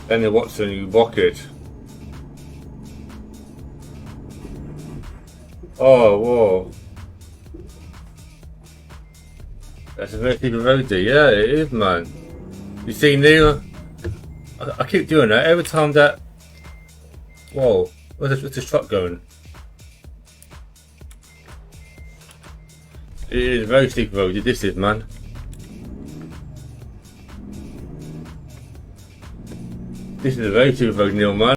And then what's a new rocket? Oh, whoa. That's a very steep road there. Yeah, it is, man. You see, Neil? I keep doing that every time that. Whoa, where's this truck going? It is a very steep road. This is, man. This is a very steep road, Neil, man.